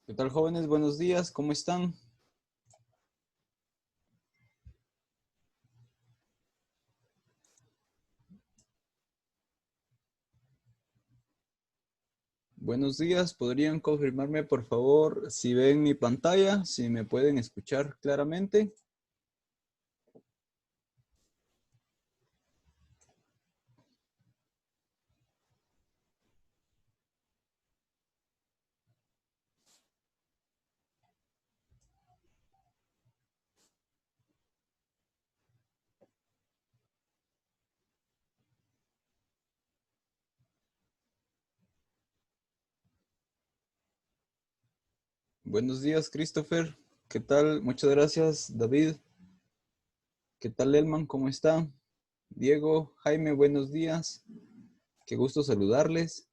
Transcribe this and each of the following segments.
¿Qué tal, jóvenes? Buenos días, ¿cómo están? Buenos días, ¿podrían confirmarme, por favor, si ven mi pantalla, si me pueden escuchar claramente? Buenos días, Christopher. ¿Qué tal? Muchas gracias, David. ¿Qué tal, Elman? ¿Cómo está? Diego, Jaime, buenos días. Qué gusto saludarles.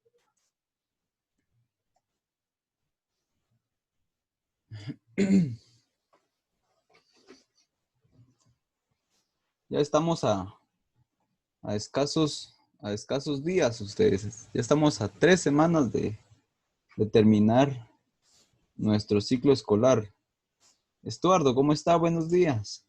Ya estamos a escasos días ustedes. Ya estamos a 3 semanas de terminar nuestro ciclo escolar. Estuardo, ¿cómo está? Buenos días.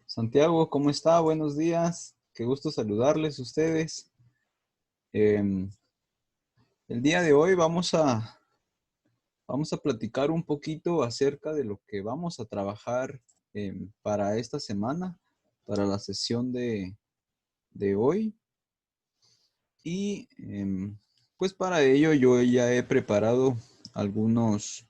Santiago, ¿cómo está? Buenos días. Qué gusto saludarles a ustedes. Em, el día de hoy vamos a platicar un poquito acerca de lo que vamos a trabajar para esta semana, para la sesión de hoy. Y pues para ello yo ya he preparado algunos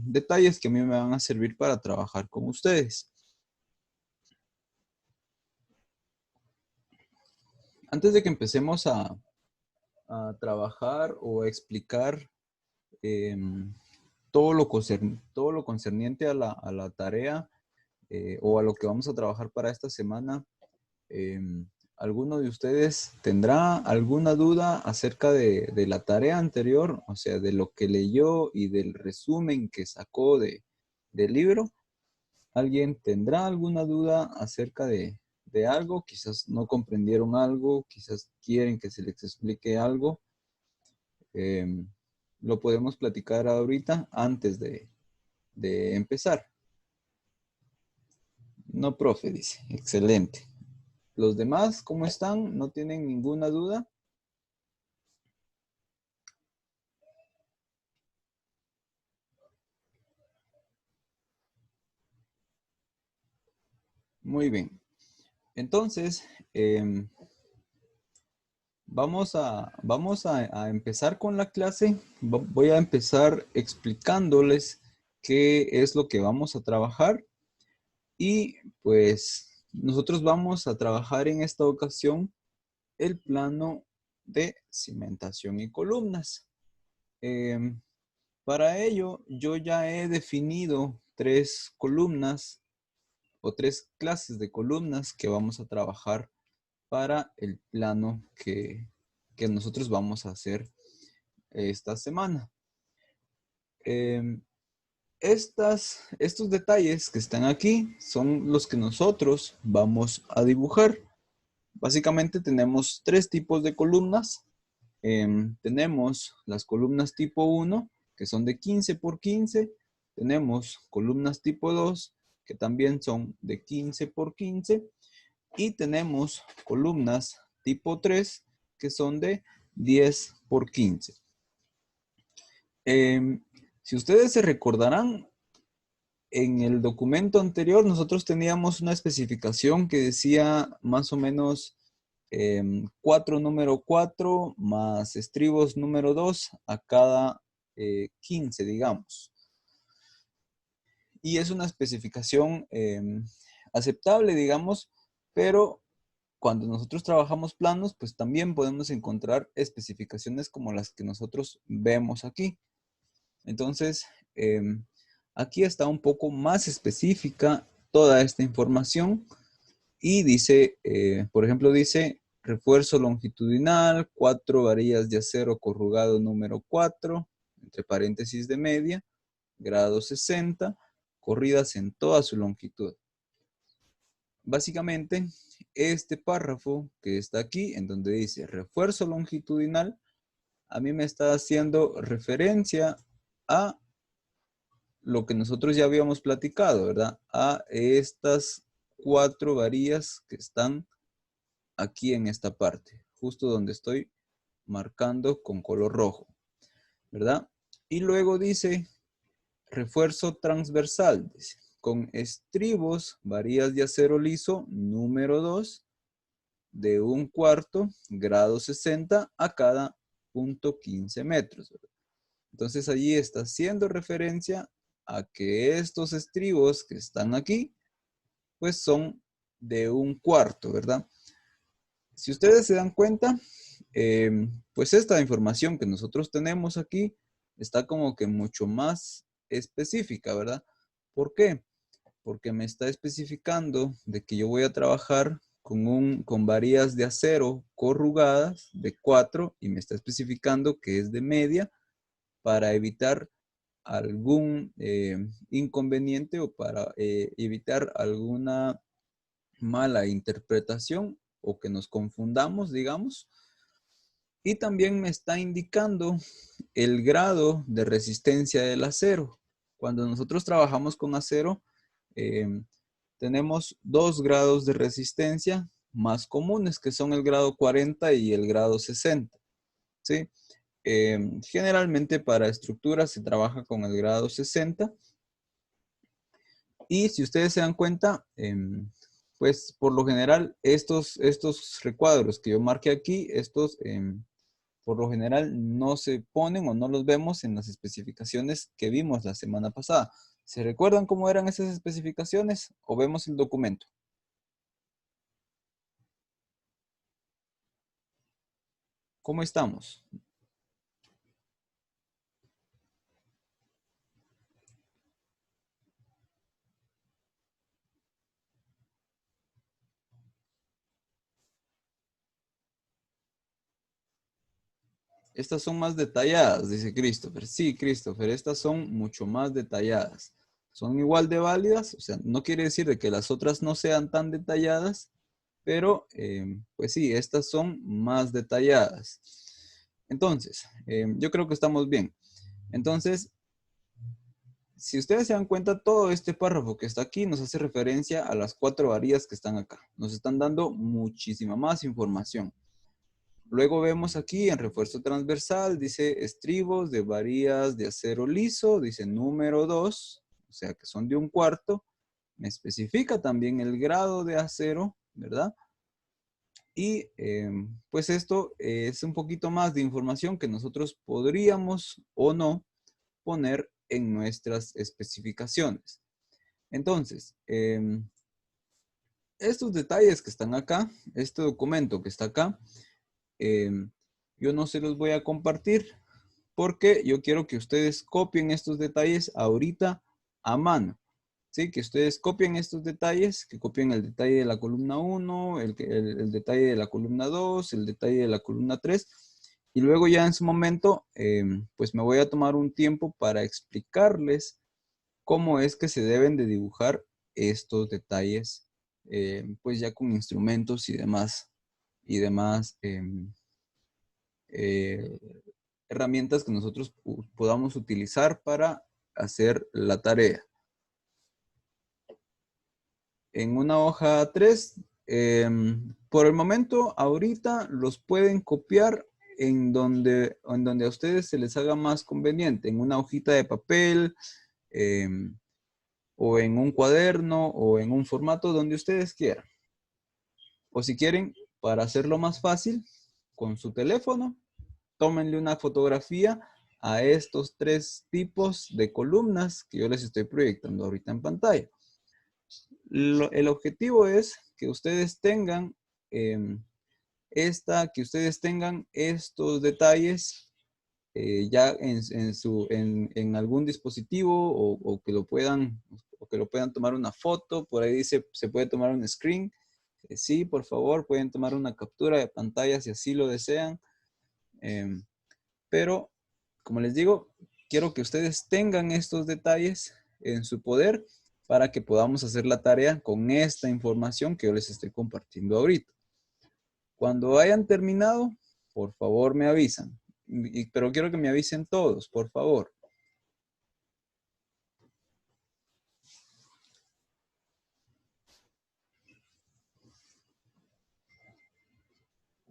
detalles que a mí me van a servir para trabajar con ustedes. Antes de que empecemos a trabajar o a explicar em, todo lo concerniente a la tarea o a lo que vamos a trabajar para esta semana. em, ¿Alguno de ustedes tendrá alguna duda acerca de la tarea anterior? O sea, de lo que leyó y del resumen que sacó del libro. ¿Alguien tendrá alguna duda acerca de algo? Quizás no comprendieron algo, quizás quieren que se les explique algo. Em, lo podemos platicar ahorita antes de empezar. No, profe, dice. Excelente. ¿Los demás cómo están? ¿No tienen ninguna duda? Muy bien. Entonces, vamos a empezar con la clase. Voy a empezar explicándoles qué es lo que vamos a trabajar. Y pues nosotros vamos a trabajar en esta ocasión el plano de cimentación y columnas. Em, para ello, yo ya he definido 3 columnas o 3 clases de columnas que vamos a trabajar para el plano que nosotros vamos a hacer esta semana. Em, estos detalles que están aquí son los que nosotros vamos a dibujar. Básicamente tenemos 3 tipos de columnas. Tenemos las columnas tipo 1, que son de 15 por 15. Tenemos columnas tipo 2, que también son de 15 por 15. Y tenemos columnas tipo 3, que son de 10 por 15. Si ustedes se recordarán, en el documento anterior nosotros teníamos una especificación que decía más o menos 4 número 4 más estribos número 2 a cada 15, digamos. Y es una especificación aceptable, digamos, pero cuando nosotros trabajamos planos, pues también podemos encontrar especificaciones como las que nosotros vemos aquí. Entonces, aquí está un poco más específica toda esta información y dice, por ejemplo, dice refuerzo longitudinal, 4 varillas de acero corrugado número 4, entre paréntesis de media, grado 60, corridas en toda su longitud. básicamente, este párrafo que está aquí, en donde dice refuerzo longitudinal, a mí me está haciendo referencia a lo que nosotros ya habíamos platicado, ¿verdad? A estas 4 varillas que están aquí en esta parte, justo donde estoy marcando con color rojo, ¿verdad? Y luego dice refuerzo transversal, dice, con estribos, varillas de acero liso, número 2, de 1/4, grado 60 a cada punto 15 metros, ¿verdad? Entonces allí está haciendo referencia a que estos estribos que están aquí, pues son de 1/4, ¿verdad? Si ustedes se dan cuenta, pues esta información que nosotros tenemos aquí está como que mucho más específica, ¿verdad? ¿Por qué? Porque me está especificando de que yo voy a trabajar con varillas de acero corrugadas de 4 y me está especificando que es de media para evitar algún inconveniente o para evitar alguna mala interpretación o que nos confundamos, digamos. Y también me está indicando el grado de resistencia del acero. Cuando nosotros trabajamos con acero, eh, tenemos 2 grados de resistencia más comunes, que son el grado 40 y el grado 60. ¿Sí? Generalmente para estructuras se trabaja con el grado 60. Y si ustedes se dan cuenta, pues por lo general estos recuadros que yo marqué aquí, estos por lo general no se ponen o no los vemos en las especificaciones que vimos la semana pasada. ¿Se recuerdan cómo eran esas especificaciones o vemos el documento? ¿Cómo estamos? Estas son más detalladas, dice Christopher. Sí, Christopher, estas son mucho más detalladas. Son igual de válidas, o sea, no quiere decir de que las otras no sean tan detalladas, pero pues sí, estas son más detalladas. Entonces, yo creo que estamos bien. Entonces, si ustedes se dan cuenta, todo este párrafo que está aquí nos hace referencia a las 4 varillas que están acá. Nos están dando muchísima más información. Luego vemos aquí en refuerzo transversal, dice estribos de varillas de acero liso, dice número 2, o sea que son de 1/4. Me especifica también el grado de acero, ¿verdad? Y pues esto es un poquito más de información que nosotros podríamos o no poner en nuestras especificaciones. Entonces, estos detalles que están acá, este documento que está acá, yo no se los voy a compartir porque yo quiero que ustedes copien estos detalles ahorita a mano. ¿Sí? Que ustedes copien estos detalles, que copien el detalle de la columna 1, el detalle de la columna 2, el detalle de la columna 3, y luego ya en su momento, pues me voy a tomar un tiempo para explicarles cómo es que se deben de dibujar estos detalles, pues ya con instrumentos y demás eh, herramientas que nosotros podamos utilizar para hacer la tarea. En una hoja 3, por el momento, ahorita los pueden copiar en donde a ustedes se les haga más conveniente, en una hojita de papel, o en un cuaderno, o en un formato donde ustedes quieran. O si quieren, para hacerlo más fácil, con su teléfono, tómenle una fotografía a estos 3 tipos de columnas que yo les estoy proyectando ahorita en pantalla. El objetivo es que ustedes tengan que ustedes tengan estos detalles ya en algún dispositivo o que lo puedan tomar una foto. Por ahí dice, se puede tomar un screen. Sí, por favor, pueden tomar una captura de pantalla si así lo desean. Pero, como les digo, quiero que ustedes tengan estos detalles en su poder para que podamos hacer la tarea con esta información que yo les estoy compartiendo ahorita. Cuando hayan terminado, por favor me avisan. Pero quiero que me avisen todos, por favor.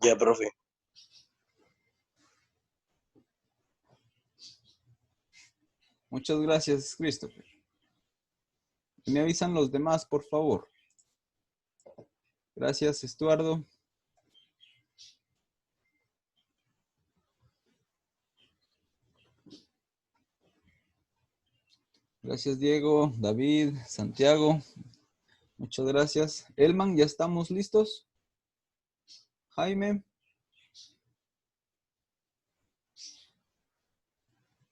Ya, profe. Muchas gracias, Christopher. Y me avisan los demás, por favor. Gracias, Estuardo. Gracias, Diego, David, Santiago. Muchas gracias. Elman, ¿ya estamos listos? Jaime.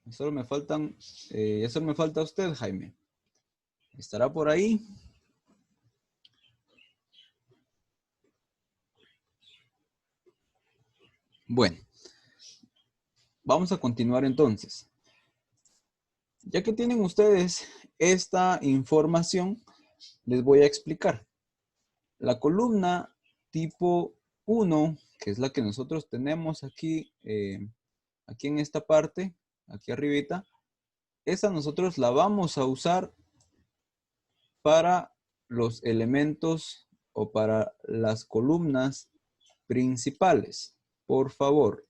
Ya solo me falta usted, Jaime. ¿Estará por ahí? Bueno, vamos a continuar entonces. Ya que tienen ustedes esta información, les voy a explicar. La columna tipo 1, que es la que nosotros tenemos aquí, aquí en esta parte, aquí arribita, esa nosotros la vamos a usar para los elementos o para las columnas principales. Por favor,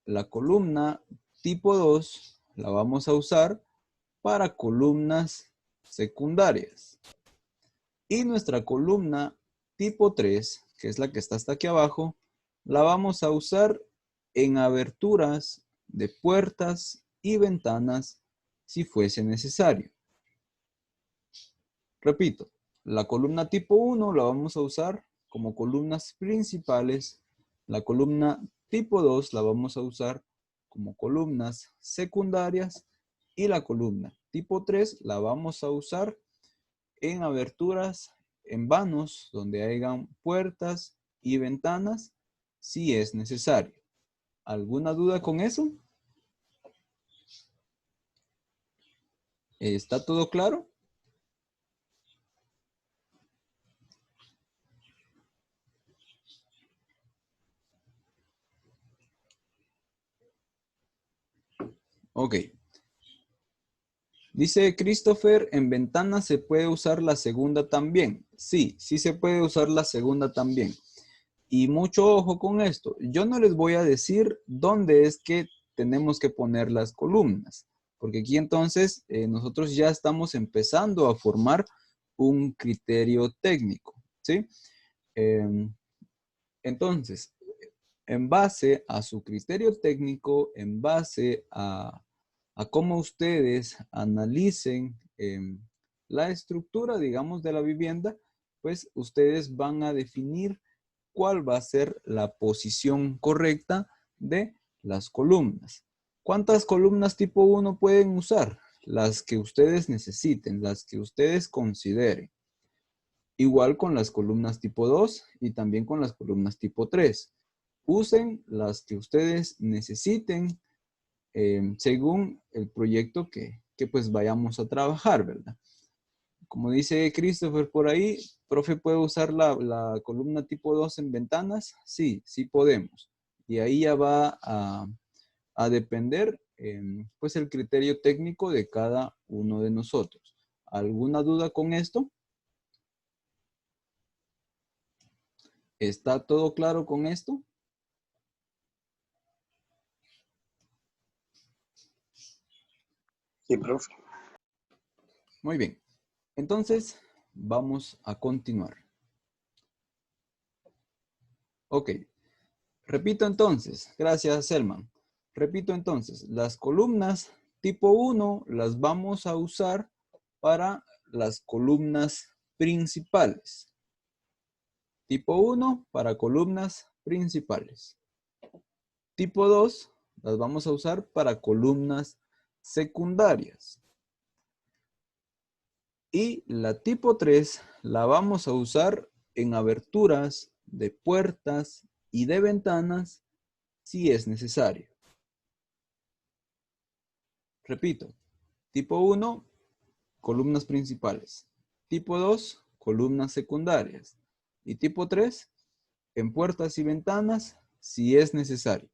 la columna tipo 2 la vamos a usar para columnas secundarias. Y nuestra columna tipo 3, que es la que está hasta aquí abajo, la vamos a usar en aberturas de puertas y ventanas si fuese necesario. Repito, la columna tipo 1 la vamos a usar como columnas principales. La columna tipo 2 la vamos a usar como columnas secundarias. Y la columna tipo 3 la vamos a usar en aberturas, en vanos, donde hayan puertas y ventanas, si es necesario. ¿Alguna duda con eso? ¿Está todo claro? Ok. Dice Christopher, en ventanas se puede usar la segunda también. Sí, sí se puede usar la segunda también. Y mucho ojo con esto. Yo no les voy a decir dónde es que tenemos que poner las columnas, porque aquí entonces nosotros ya estamos empezando a formar un criterio técnico, ¿sí? Entonces, en base a su criterio técnico, en base a cómo ustedes analicen la estructura, digamos, de la vivienda, pues ustedes van a definir cuál va a ser la posición correcta de las columnas. ¿Cuántas columnas tipo 1 pueden usar? Las que ustedes necesiten, las que ustedes consideren. Igual con las columnas tipo 2 y también con las columnas tipo 3. Usen las que ustedes necesiten según el proyecto que pues vayamos a trabajar, ¿verdad? Como dice Christopher por ahí, profe, ¿puede usar la columna tipo 2 en ventanas? Sí, sí podemos. Y ahí ya va a depender pues el criterio técnico de cada uno de nosotros. ¿Alguna duda con esto? ¿Está todo claro con esto? Sí, profe. Muy bien. Entonces, vamos a continuar. Ok. Repito entonces. Gracias, Selman. Repito entonces. Las columnas tipo 1 las vamos a usar para las columnas principales. Tipo 1 para columnas principales. Tipo 2 las vamos a usar para columnas secundarias. Y la tipo 3 la vamos a usar en aberturas de puertas y de ventanas si es necesario. Repito, tipo 1 columnas principales. Tipo 2, columnas secundarias. Y tipo 3, en puertas y ventanas, si es necesario.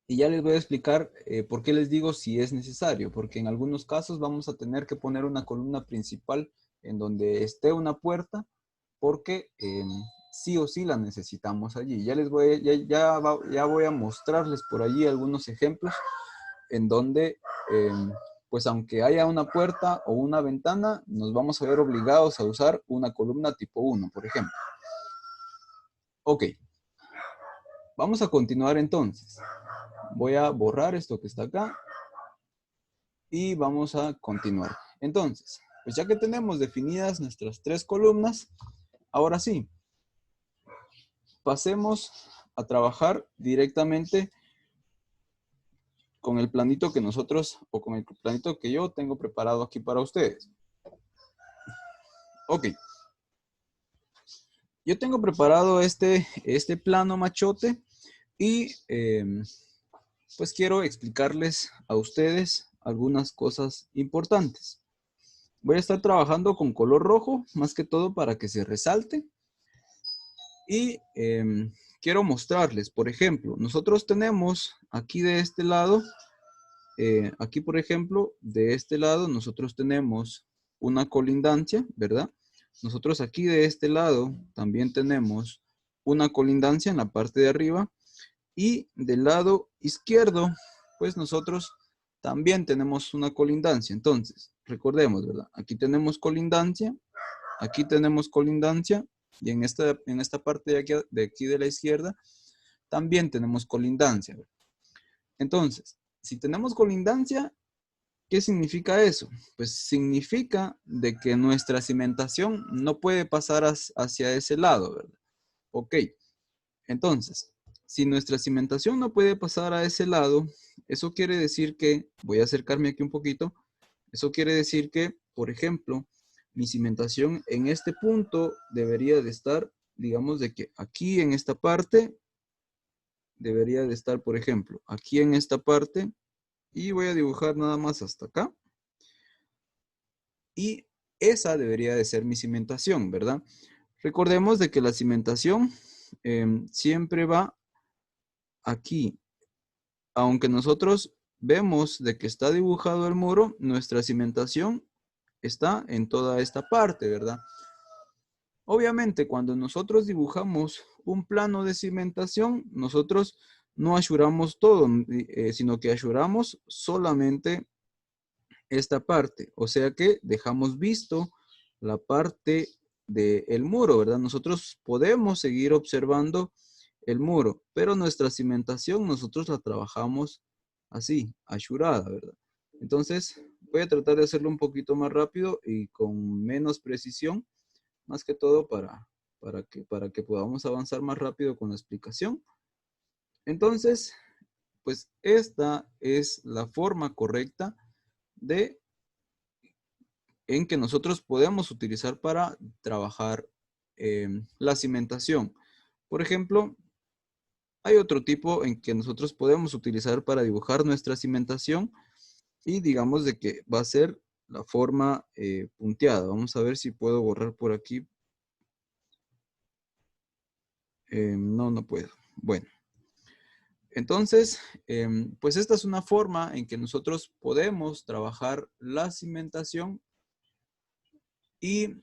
Y ya les voy a explicar por qué les digo si es necesario, porque en algunos casos vamos a tener que poner una columna principal en donde esté una puerta, porque sí o sí la necesitamos allí. Ya les voy, ya voy a mostrarles por allí algunos ejemplos en donde, pues aunque haya una puerta o una ventana, nos vamos a ver obligados a usar una columna tipo 1, por ejemplo. Ok, vamos a continuar entonces. Voy a borrar esto que está acá y vamos a continuar. Entonces, pues ya que tenemos definidas nuestras 3 columnas, ahora sí, pasemos a trabajar directamente con el planito que nosotros, o con el planito que yo tengo preparado aquí para ustedes. Ok. Yo tengo preparado este plano machote y pues quiero explicarles a ustedes algunas cosas importantes. Voy a estar trabajando con color rojo, más que todo para que se resalte. Y quiero mostrarles, por ejemplo, nosotros tenemos aquí de este lado, aquí por ejemplo, de este lado nosotros tenemos una colindancia, ¿verdad? Nosotros aquí de este lado también tenemos una colindancia en la parte de arriba. Y del lado izquierdo, pues nosotros también tenemos una colindancia. Entonces, recordemos, ¿verdad? Aquí tenemos colindancia, y en esta parte de aquí de la izquierda también tenemos colindancia. Entonces, si tenemos colindancia, ¿qué significa eso? Pues significa de que nuestra cimentación no puede pasar hacia ese lado, ¿verdad? Ok, entonces, si nuestra cimentación no puede pasar a ese lado, eso quiere decir que, voy a acercarme aquí un poquito, eso quiere decir que, por ejemplo, mi cimentación en este punto debería de estar, digamos de que aquí en esta parte, debería de estar, por ejemplo, aquí en esta parte, y voy a dibujar nada más hasta acá. Y esa debería de ser mi cimentación, ¿verdad? Recordemos de que la cimentación siempre va aquí. Aunque nosotros vemos de que está dibujado el muro, nuestra cimentación está en toda esta parte, ¿verdad? Obviamente, cuando nosotros dibujamos un plano de cimentación, nosotros no asuramos todo, sino que asuramos solamente esta parte. O sea que dejamos visto la parte del muro, ¿verdad? Nosotros podemos seguir observando el muro, pero nuestra cimentación nosotros la trabajamos así, asurada, ¿verdad? Entonces, voy a tratar de hacerlo un poquito más rápido y con menos precisión, más que todo para que podamos avanzar más rápido con la explicación. Entonces, pues esta es la forma correcta en que nosotros podemos utilizar para trabajar la cimentación. Por ejemplo, hay otro tipo en que nosotros podemos utilizar para dibujar nuestra cimentación y digamos de que va a ser la forma punteada. Vamos a ver si puedo borrar por aquí. No, no puedo. Bueno, entonces, pues esta es una forma en que nosotros podemos trabajar la cimentación. Y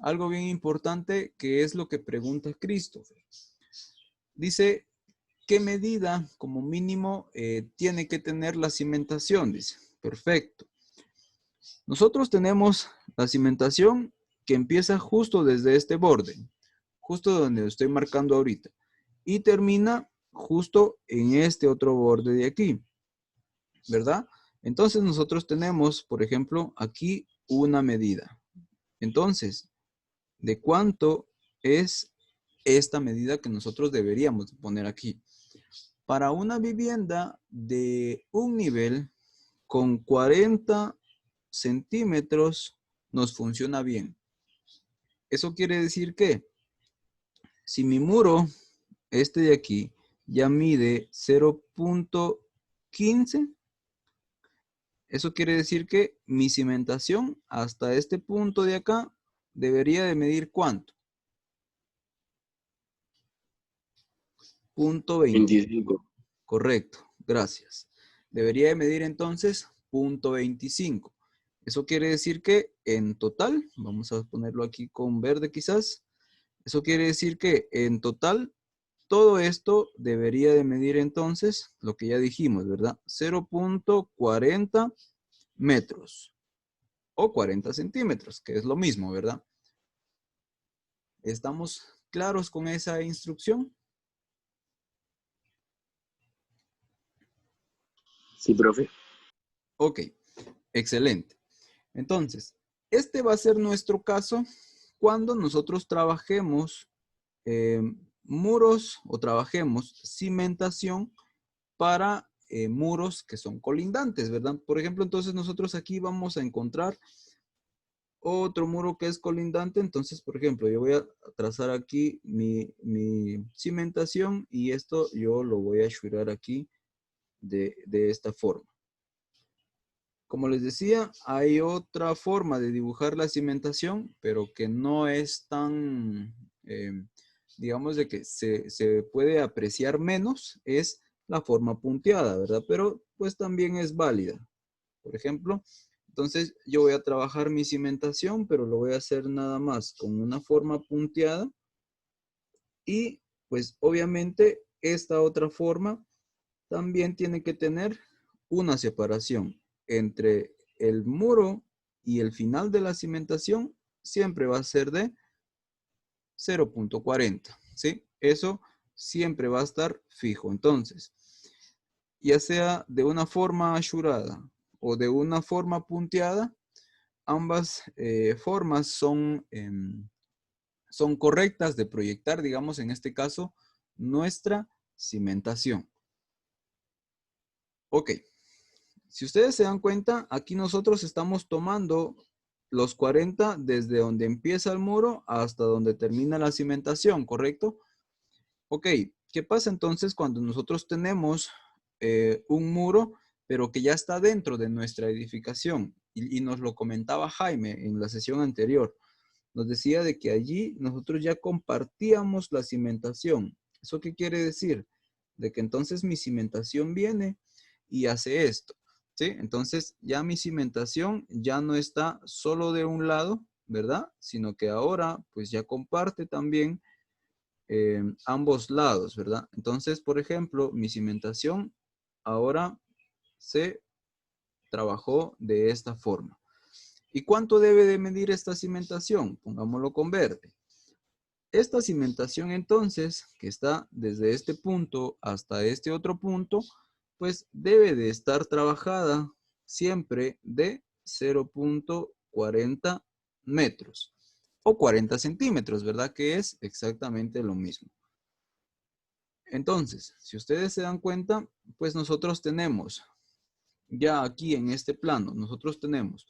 algo bien importante que es lo que pregunta Christopher. Dice, ¿qué medida como mínimo tiene que tener la cimentación? Dice, perfecto. Nosotros tenemos la cimentación que empieza justo desde este borde, justo donde estoy marcando ahorita, y termina justo en este otro borde de aquí, ¿verdad? Entonces nosotros tenemos, por ejemplo, aquí una medida. Entonces, ¿de cuánto es esta medida que nosotros deberíamos poner aquí? Para una vivienda de un nivel con 40 centímetros nos funciona bien. Eso quiere decir que si mi muro, este de aquí, ya mide 0.15, Eso quiere decir que mi cimentación hasta este punto de acá debería de medir ¿cuánto? Punto 20. 25. Correcto, gracias. Debería de medir entonces punto 25. Eso quiere decir que en total, vamos a ponerlo aquí con verde quizás, eso quiere decir que en total todo esto debería de medir entonces lo que ya dijimos, ¿verdad? 0.40 metros o 40 centímetros, que es lo mismo, ¿verdad? ¿Estamos claros con esa instrucción? Sí, profe. Ok, excelente. Entonces, este va a ser nuestro caso cuando nosotros trabajemos muros o trabajemos cimentación para muros que son colindantes, ¿verdad? Por ejemplo, entonces nosotros aquí vamos a encontrar otro muro que es colindante. Entonces, por ejemplo, yo voy a trazar aquí mi cimentación y esto yo lo voy a shurar aquí de esta forma. Como les decía, hay otra forma de dibujar la cimentación, pero que no es tan, digamos, de que se puede apreciar menos, es la forma punteada, ¿verdad? Pero pues también es válida. Por ejemplo, entonces yo voy a trabajar mi cimentación, pero lo voy a hacer nada más con una forma punteada. Y pues obviamente esta otra forma también tiene que tener una separación entre el muro y el final de la cimentación. Siempre va a ser de 0.40, ¿sí? Eso siempre va a estar fijo. Entonces, ya sea de una forma ashurada o de una forma punteada, ambas formas son correctas de proyectar, digamos, en este caso, nuestra cimentación. Ok. Si ustedes se dan cuenta, aquí nosotros estamos tomando los 40 desde donde empieza el muro hasta donde termina la cimentación, ¿correcto? Ok, ¿qué pasa entonces cuando nosotros tenemos un muro, pero que ya está dentro de nuestra edificación? Y nos lo comentaba Jaime en la sesión anterior. Nos decía de que allí nosotros ya compartíamos la cimentación. ¿Eso qué quiere decir? De que entonces mi cimentación viene y hace esto, ¿sí? Entonces ya mi cimentación ya no está solo de un lado, ¿verdad? Sino que ahora pues ya comparte también ambos lados, ¿verdad? Entonces, por ejemplo, mi cimentación ahora se trabajó de esta forma. ¿Y cuánto debe de medir esta cimentación? Pongámoslo con verde. Esta cimentación entonces, que está desde este punto hasta este otro punto, pues debe de estar trabajada siempre de 0.40 metros o 40 centímetros, ¿verdad? Que es exactamente lo mismo. Entonces, si ustedes se dan cuenta, pues nosotros tenemos, ya aquí en este plano, nosotros tenemos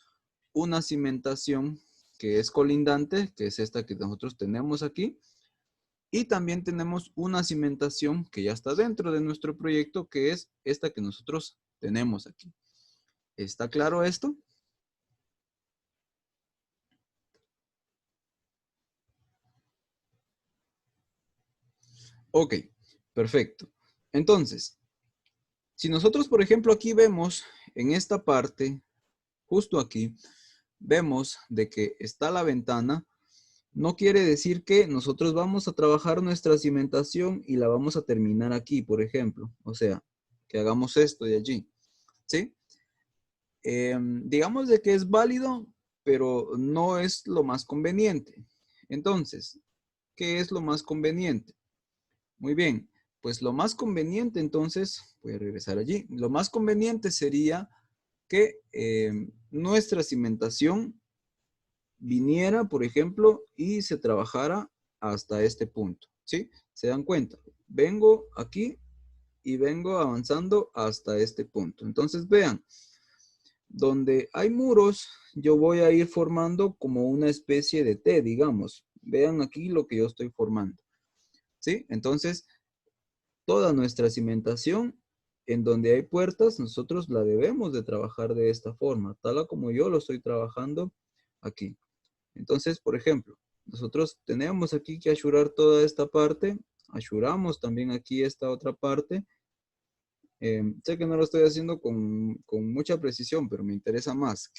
una cimentación que es colindante, que es esta que nosotros tenemos aquí, y también tenemos una cimentación que ya está dentro de nuestro proyecto, que es esta que nosotros tenemos aquí. ¿Está claro esto? Ok, perfecto. Entonces, si nosotros, por ejemplo, aquí vemos en esta parte, justo aquí, vemos de que está la ventana, no quiere decir que nosotros vamos a trabajar nuestra cimentación y la vamos a terminar aquí, por ejemplo. O sea, que hagamos esto de allí, ¿sí? Digamos de que es válido, pero no es lo más conveniente. Entonces, ¿qué es lo más conveniente? Muy bien, pues lo más conveniente entonces, voy a regresar allí, lo más conveniente sería que nuestra cimentación viniera, por ejemplo, y se trabajara hasta este punto, ¿sí? ¿Se dan cuenta? Vengo aquí y vengo avanzando hasta este punto. Entonces, vean, donde hay muros, yo voy a ir formando como una especie de T, digamos. Vean aquí lo que yo estoy formando, ¿sí? Entonces, toda nuestra cimentación en donde hay puertas, nosotros la debemos de trabajar de esta forma, tal como yo lo estoy trabajando aquí. Entonces, por ejemplo, nosotros tenemos aquí que achurar toda esta parte, achuramos también aquí esta otra parte. Sé que no lo estoy haciendo con mucha precisión, pero me interesa más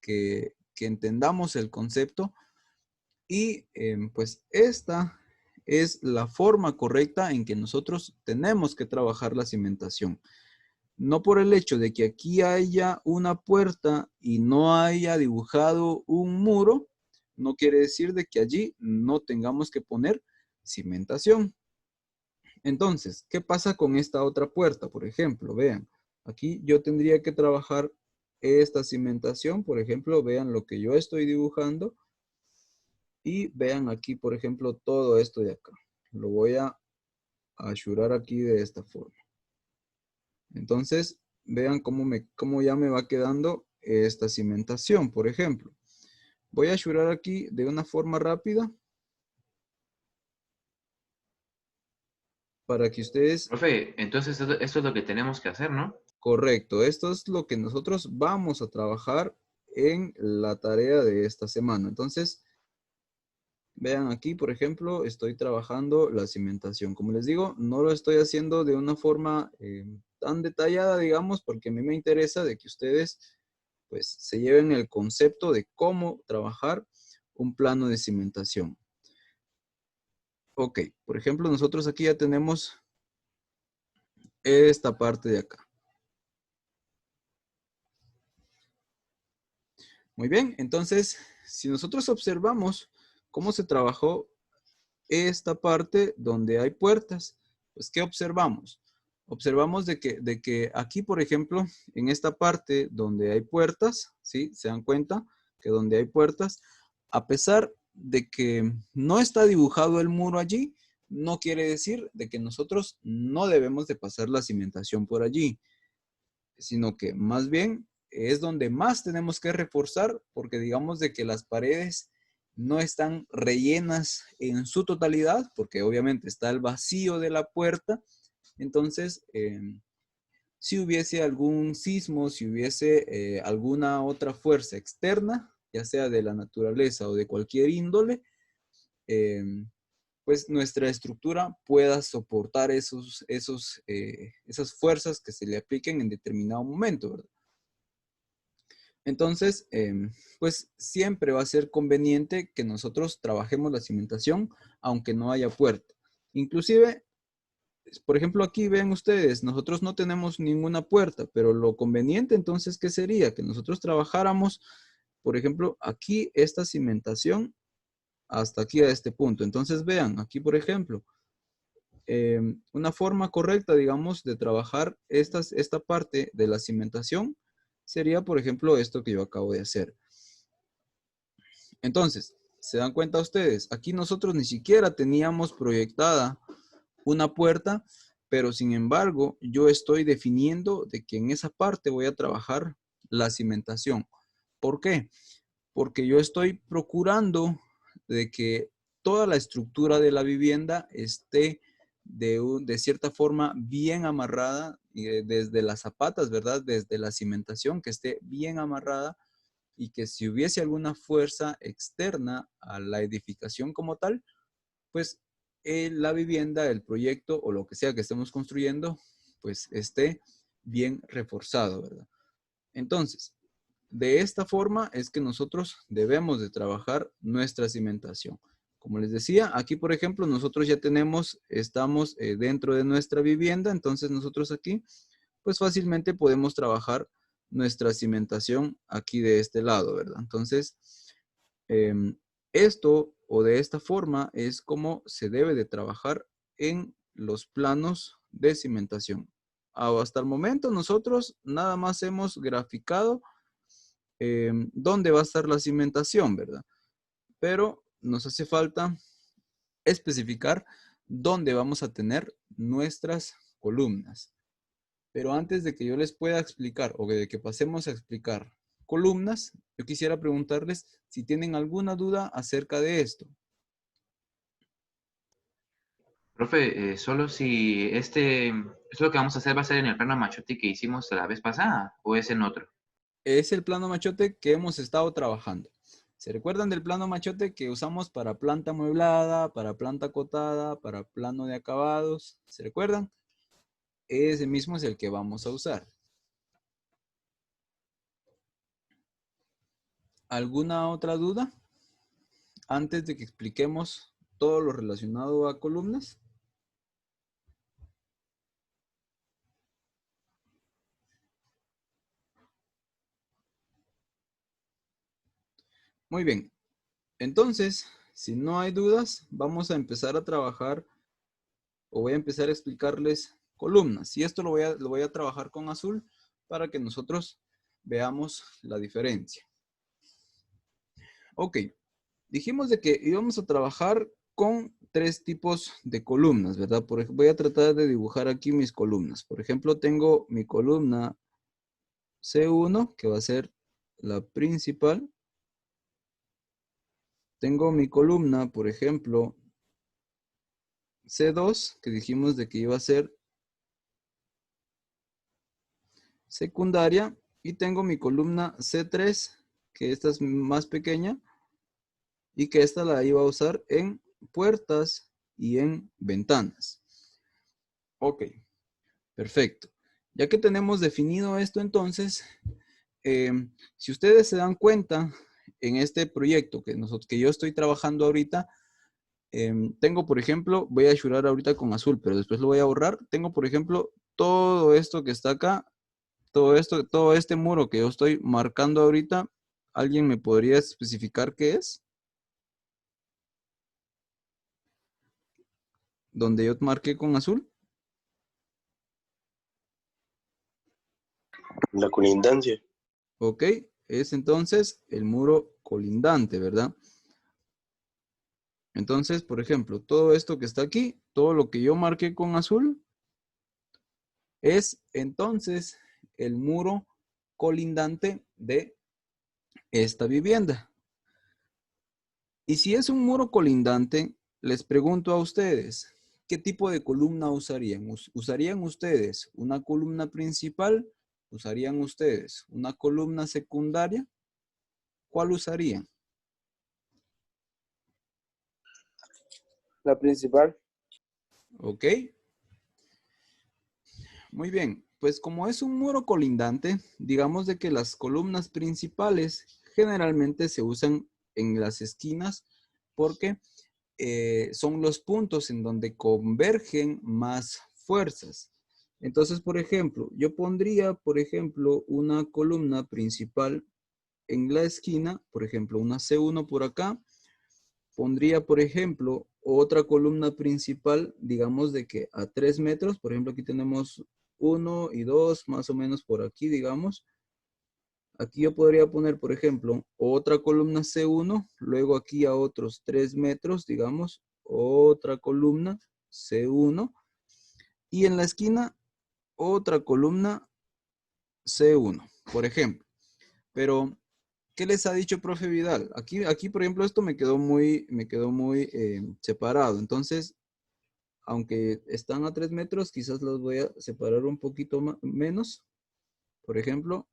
que entendamos el concepto. Y pues esta es la forma correcta en que nosotros tenemos que trabajar la cimentación. No por el hecho de que aquí haya una puerta y no haya dibujado un muro, no quiere decir de que allí no tengamos que poner cimentación. Entonces, ¿qué pasa con esta otra puerta? Por ejemplo, vean, aquí yo tendría que trabajar esta cimentación. Por ejemplo, vean lo que yo estoy dibujando. Y vean aquí, por ejemplo, todo esto de acá. Lo voy a achurar aquí de esta forma. Entonces, vean cómo ya me va quedando esta cimentación, por ejemplo. Voy a achurar aquí de una forma rápida para que ustedes... Profe, entonces esto es lo que tenemos que hacer, ¿no? Correcto, esto es lo que nosotros vamos a trabajar en la tarea de esta semana. Entonces, vean aquí, por ejemplo, estoy trabajando la cimentación. Como les digo, no lo estoy haciendo de una forma tan detallada, digamos, porque a mí me interesa de que ustedes pues se lleven el concepto de cómo trabajar un plano de cimentación. Ok, por ejemplo, nosotros aquí ya tenemos esta parte de acá. Muy bien, entonces, si nosotros observamos cómo se trabajó esta parte donde hay puertas, pues ¿qué observamos? Observamos de que aquí, por ejemplo, en esta parte donde hay puertas, ¿sí? Se dan cuenta que donde hay puertas, a pesar de que no está dibujado el muro allí, no quiere decir de que nosotros no debemos de pasar la cimentación por allí, sino que más bien es donde más tenemos que reforzar, porque digamos de que las paredes no están rellenas en su totalidad, porque obviamente está el vacío de la puerta. Entonces, si hubiese algún sismo, si hubiese alguna otra fuerza externa, ya sea de la naturaleza o de cualquier índole, eh, pues nuestra estructura pueda soportar esas fuerzas que se le apliquen en determinado momento, ¿verdad? Entonces, pues siempre va a ser conveniente que nosotros trabajemos la cimentación, aunque no haya puerta. Inclusive, por ejemplo, aquí ven ustedes, nosotros no tenemos ninguna puerta, pero lo conveniente entonces, ¿qué sería? Que nosotros trabajáramos, por ejemplo, aquí esta cimentación hasta aquí a este punto. Entonces, vean, aquí, por ejemplo, una forma correcta, digamos, de trabajar esta parte de la cimentación sería, por ejemplo, esto que yo acabo de hacer. Entonces, ¿se dan cuenta ustedes? Aquí nosotros ni siquiera teníamos proyectada una puerta, pero sin embargo, yo estoy definiendo de que en esa parte voy a trabajar la cimentación. ¿Por qué? Porque yo estoy procurando de que toda la estructura de la vivienda esté de cierta forma bien amarrada, desde las zapatas, ¿verdad? Desde la cimentación, que esté bien amarrada y que si hubiese alguna fuerza externa a la edificación como tal, pues la vivienda, el proyecto o lo que sea que estemos construyendo, pues esté bien reforzado, ¿verdad? Entonces, de esta forma es que nosotros debemos de trabajar nuestra cimentación. Como les decía, aquí por ejemplo nosotros ya estamos dentro de nuestra vivienda, entonces nosotros aquí pues fácilmente podemos trabajar nuestra cimentación aquí de este lado, ¿verdad? Entonces, esto o de esta forma es como se debe de trabajar en los planos de cimentación. Hasta el momento nosotros nada más hemos graficado dónde va a estar la cimentación, ¿verdad? Pero nos hace falta especificar dónde vamos a tener nuestras columnas. Pero antes de que yo les pueda explicar o de que pasemos a explicar columnas, yo quisiera preguntarles si tienen alguna duda acerca de esto. Profe, solo si esto lo que vamos a hacer va a ser en el plano machote que hicimos la vez pasada, ¿o es en otro? Es el plano machote que hemos estado trabajando. ¿Se recuerdan del plano machote que usamos para planta amueblada, para planta acotada, para plano de acabados? ¿Se recuerdan? Ese mismo es el que vamos a usar. ¿Alguna otra duda antes de que expliquemos todo lo relacionado a columnas? Muy bien. Entonces, si no hay dudas, vamos a empezar a trabajar o voy a empezar a explicarles columnas. Y esto lo voy a trabajar con azul para que nosotros veamos la diferencia. Ok, dijimos de que íbamos a trabajar con 3 tipos de columnas, ¿verdad? Voy a tratar de dibujar aquí mis columnas. Por ejemplo, tengo mi columna C1, que va a ser la principal. Tengo mi columna, por ejemplo, C2, que dijimos de que iba a ser secundaria. Y tengo mi columna C3, que esta es más pequeña y que esta la iba a usar en puertas y en ventanas. Ok, perfecto. Ya que tenemos definido esto entonces, si ustedes se dan cuenta en este proyecto que yo estoy trabajando ahorita, tengo, por ejemplo, voy a ayudar ahorita con azul, pero después lo voy a borrar. Tengo, por ejemplo, todo esto que está acá, todo este muro que yo estoy marcando ahorita. ¿Alguien me podría especificar qué es? Donde yo marqué con azul. La colindancia. Ok, es entonces el muro colindante, ¿verdad? Entonces, por ejemplo, todo esto que está aquí, todo lo que yo marqué con azul, es entonces el muro colindante de esta vivienda. Y si es un muro colindante, les pregunto a ustedes, ¿qué tipo de columna usarían? ¿Usarían ustedes una columna principal? ¿Usarían ustedes una columna secundaria? ¿Cuál usarían? La principal. ¿Ok? Muy bien, pues como es un muro colindante, digamos de que las columnas principales generalmente se usan en las esquinas porque son los puntos en donde convergen más fuerzas. Entonces, por ejemplo, yo pondría, por ejemplo, una columna principal en la esquina, por ejemplo, una C1 por acá. Pondría, por ejemplo, otra columna principal, digamos de que a 3 metros, por ejemplo, aquí tenemos 1 y 2, más o menos por aquí, digamos. Aquí yo podría poner, por ejemplo, otra columna C1, luego aquí a otros 3 metros, digamos, otra columna C1, y en la esquina otra columna C1, por ejemplo. Pero, ¿qué les ha dicho profe Vidal? Aquí, por ejemplo, esto me quedó muy separado. Entonces, aunque están a 3 metros, quizás los voy a separar un poquito menos. Por ejemplo,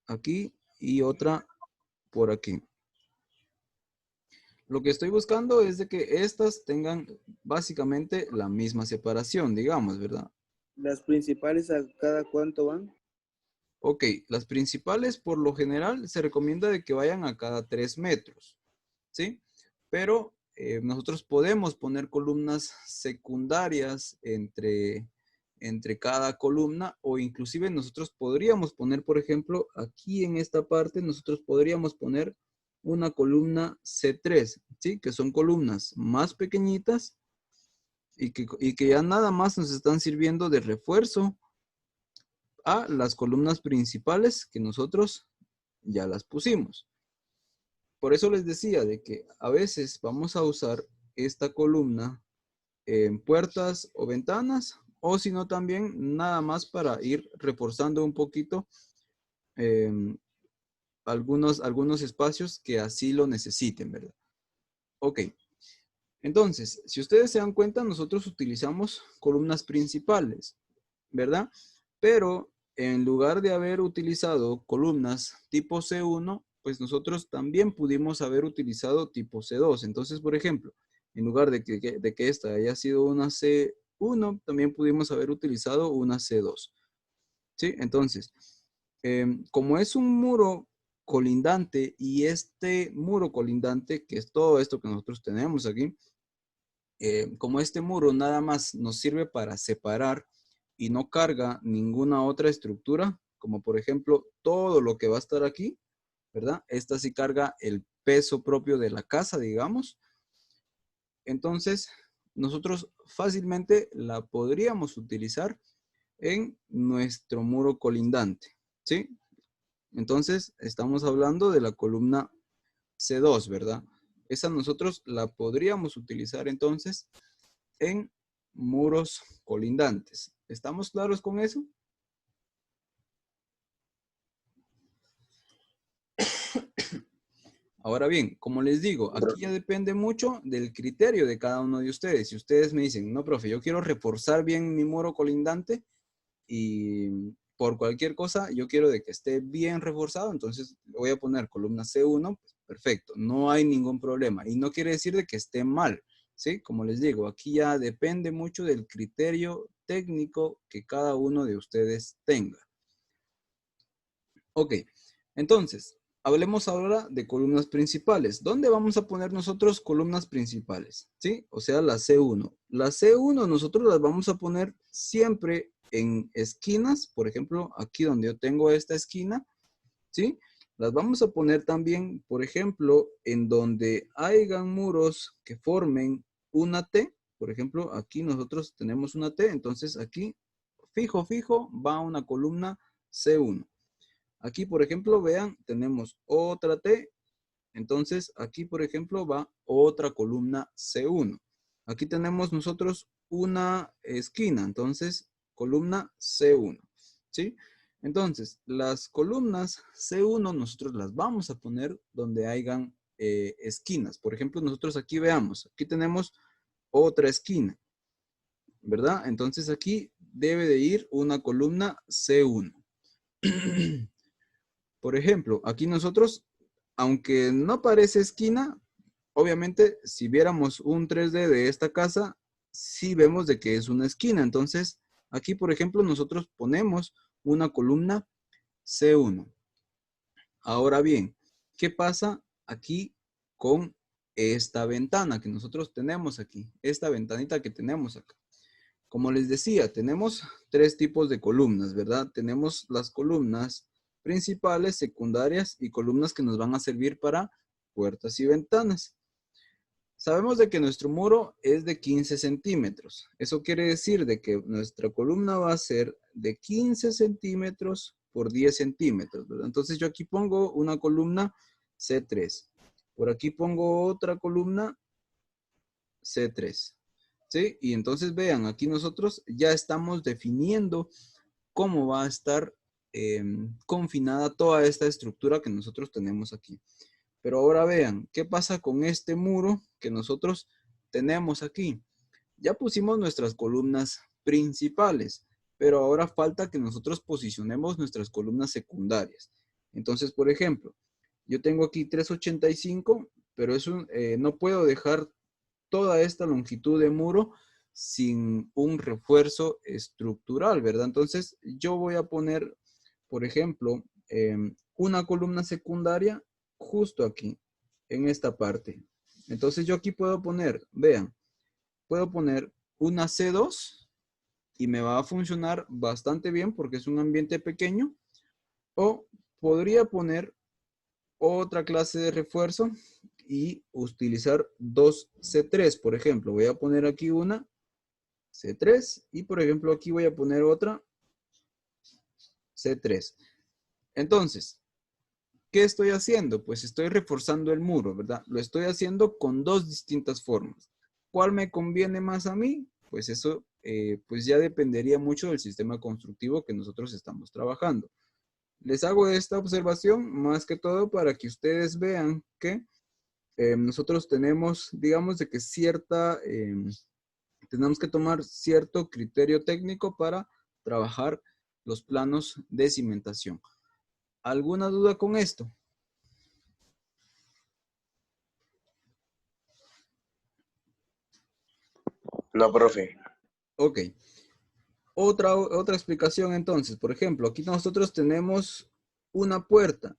aquí y otra por aquí. Lo que estoy buscando es de que estas tengan básicamente la misma separación, digamos, ¿verdad? Las principales, ¿a cada cuánto van? Ok, las principales por lo general se recomienda de que vayan a cada 3 metros, ¿sí? Pero nosotros podemos poner columnas secundarias entre cada columna o inclusive nosotros podríamos poner, por ejemplo, aquí en esta parte, nosotros podríamos poner una columna C3, ¿sí? Que son columnas más pequeñitas y que ya nada más nos están sirviendo de refuerzo a las columnas principales que nosotros ya las pusimos. Por eso les decía de que a veces vamos a usar esta columna en puertas o ventanas, o si no también nada más para ir reforzando un poquito eh, algunos espacios que así lo necesiten, ¿verdad? Ok. Entonces, si ustedes se dan cuenta, nosotros utilizamos columnas principales, ¿verdad? Pero en lugar de haber utilizado columnas tipo C1, pues nosotros también pudimos haber utilizado tipo C2. Entonces, por ejemplo, en lugar de que esta haya sido una C1, también pudimos haber utilizado una C2. ¿Sí? Entonces, como es un muro colindante y este muro colindante, que es todo esto que nosotros tenemos aquí, como este muro nada más nos sirve para separar y no carga ninguna otra estructura, como por ejemplo todo lo que va a estar aquí, ¿verdad? Esta sí carga el peso propio de la casa, digamos. Entonces, nosotros fácilmente la podríamos utilizar en nuestro muro colindante, ¿sí? Entonces, estamos hablando de la columna C2, ¿verdad? Esa nosotros la podríamos utilizar entonces en muros colindantes. ¿Estamos claros con eso? Ahora bien, como les digo, aquí ya depende mucho del criterio de cada uno de ustedes. Si ustedes me dicen, no, profe, yo quiero reforzar bien mi muro colindante y por cualquier cosa yo quiero de que esté bien reforzado, entonces le voy a poner columna C1, pues, perfecto, no hay ningún problema. Y no quiere decir de que esté mal, ¿sí? Como les digo, aquí ya depende mucho del criterio técnico que cada uno de ustedes tenga. Ok, entonces, hablemos ahora de columnas principales. ¿Dónde vamos a poner nosotros columnas principales? ¿Sí? O sea, la C1. La C1 nosotros las vamos a poner siempre en esquinas. Por ejemplo, aquí donde yo tengo esta esquina, ¿sí? Las vamos a poner también, por ejemplo, en donde hayan muros que formen una T. Por ejemplo, aquí nosotros tenemos una T, entonces aquí, fijo, va una columna C1. Aquí, por ejemplo, vean, tenemos otra T. Entonces, aquí, por ejemplo, va otra columna C1. Aquí tenemos nosotros una esquina. Entonces, columna C1. ¿Sí? Entonces, las columnas C1 nosotros las vamos a poner donde hayan esquinas. Por ejemplo, nosotros aquí veamos. Aquí tenemos otra esquina. ¿Verdad? Entonces, aquí debe de ir una columna C1. Por ejemplo, aquí nosotros, aunque no parece esquina, obviamente si viéramos un 3D de esta casa, sí vemos de que es una esquina. Entonces, aquí por ejemplo, nosotros ponemos una columna C1. Ahora bien, ¿qué pasa aquí con esta ventana que nosotros tenemos aquí? Esta ventanita que tenemos acá. Como les decía, tenemos tres tipos de columnas, ¿verdad? Tenemos las columnas principales, secundarias y columnas que nos van a servir para puertas y ventanas. Sabemos de que nuestro muro es de 15 centímetros. Eso quiere decir de que nuestra columna va a ser de 15 centímetros por 10 centímetros, ¿verdad? Entonces yo aquí pongo una columna C3. Por aquí pongo otra columna C3. ¿Sí? Y entonces vean, aquí nosotros ya estamos definiendo cómo va a estar confinada toda esta estructura que nosotros tenemos aquí. Pero ahora vean, ¿qué pasa con este muro que nosotros tenemos aquí? Ya pusimos nuestras columnas principales, pero ahora falta que nosotros posicionemos nuestras columnas secundarias. Entonces, por ejemplo, yo tengo aquí 385, pero no puedo dejar toda esta longitud de muro sin un refuerzo estructural, ¿verdad? Entonces, yo voy a poner, por ejemplo, una columna secundaria justo aquí, en esta parte. Entonces, yo aquí puedo poner, vean, puedo poner una C2 y me va a funcionar bastante bien porque es un ambiente pequeño. O podría poner otra clase de refuerzo y utilizar dos C3, por ejemplo. Voy a poner aquí una C3 y, por ejemplo, aquí voy a poner otra C3. Entonces, ¿qué estoy haciendo? Pues estoy reforzando el muro, ¿verdad? Lo estoy haciendo con dos distintas formas. ¿Cuál me conviene más a mí? Pues eso pues ya dependería mucho del sistema constructivo que nosotros estamos trabajando. Les hago esta observación más que todo para que ustedes vean que nosotros tenemos, digamos, de que tenemos que tomar cierto criterio técnico para trabajar los planos de cimentación. ¿Alguna duda con esto? No, profe. Ok. Otra explicación entonces. Por ejemplo, aquí nosotros tenemos una puerta.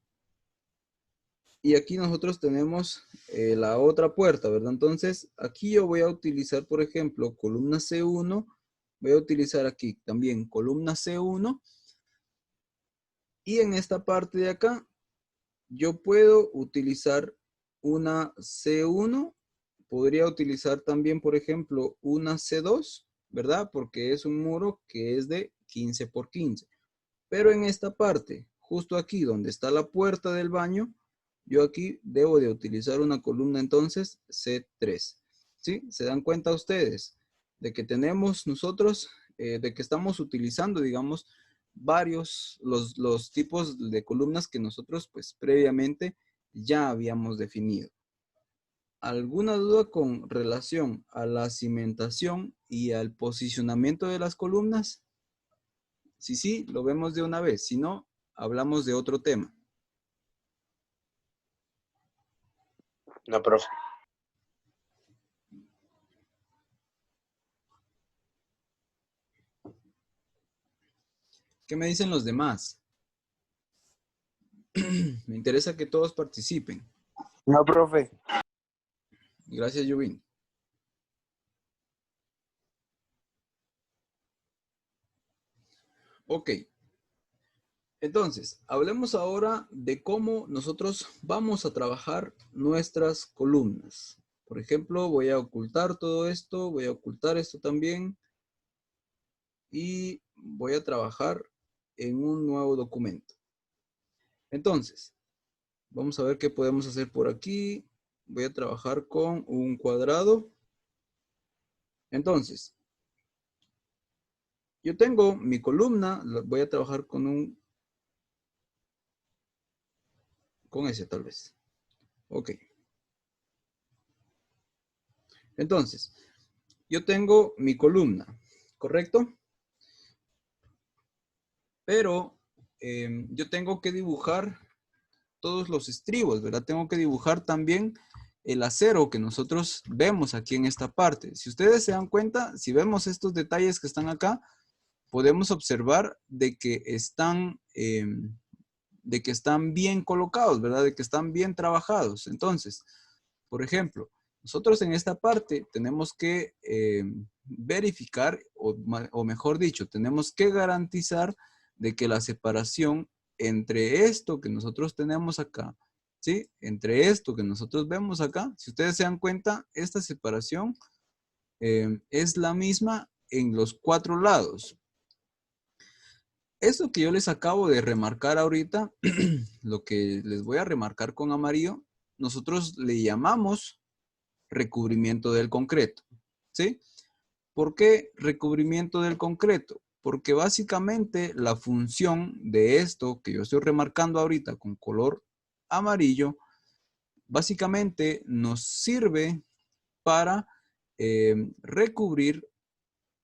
Y aquí nosotros tenemos la otra puerta, ¿verdad? Entonces, aquí yo voy a utilizar, por ejemplo, columna C1. Voy a utilizar aquí también columna C1. Y en esta parte de acá, yo puedo utilizar una C1. Podría utilizar también, por ejemplo, una C2, ¿verdad? Porque es un muro que es de 15 por 15. Pero en esta parte, justo aquí donde está la puerta del baño, yo aquí debo de utilizar una columna entonces C3. ¿Sí? ¿Se dan cuenta ustedes de que tenemos nosotros, de que estamos utilizando, digamos, los tipos de columnas que nosotros pues previamente ya habíamos definido? ¿Alguna duda con relación a la cimentación y al posicionamiento de las columnas? Si sí, lo vemos de una vez. Si no, hablamos de otro tema. No, profe. ¿Qué me dicen los demás? Me interesa que todos participen. No, profe. Gracias, Yuvin. Ok. Entonces, hablemos ahora de cómo nosotros vamos a trabajar nuestras columnas. Por ejemplo, voy a ocultar todo esto, voy a ocultar esto también y voy a trabajar en un nuevo documento. Entonces, vamos a ver qué podemos hacer por aquí. Voy a trabajar con un cuadrado. Entonces, yo tengo mi columna, voy a trabajar con ese tal vez. Ok. Entonces, yo tengo mi columna, ¿correcto? Pero yo tengo que dibujar todos los estribos, ¿verdad? Tengo que dibujar también el acero que nosotros vemos aquí en esta parte. Si ustedes se dan cuenta, si vemos estos detalles que están acá, podemos observar de que están bien colocados, ¿verdad? De que están bien trabajados. Entonces, por ejemplo, nosotros en esta parte tenemos que verificar, o mejor dicho, tenemos que garantizar de que la separación entre esto que nosotros tenemos acá, ¿sí? Entre esto que nosotros vemos acá, si ustedes se dan cuenta, esta separación es la misma en los 4 lados. Esto que yo les acabo de remarcar ahorita, lo que les voy a remarcar con amarillo, nosotros le llamamos recubrimiento del concreto, ¿sí? ¿Por qué recubrimiento del concreto? Porque básicamente la función de esto que yo estoy remarcando ahorita con color amarillo, básicamente nos sirve para recubrir,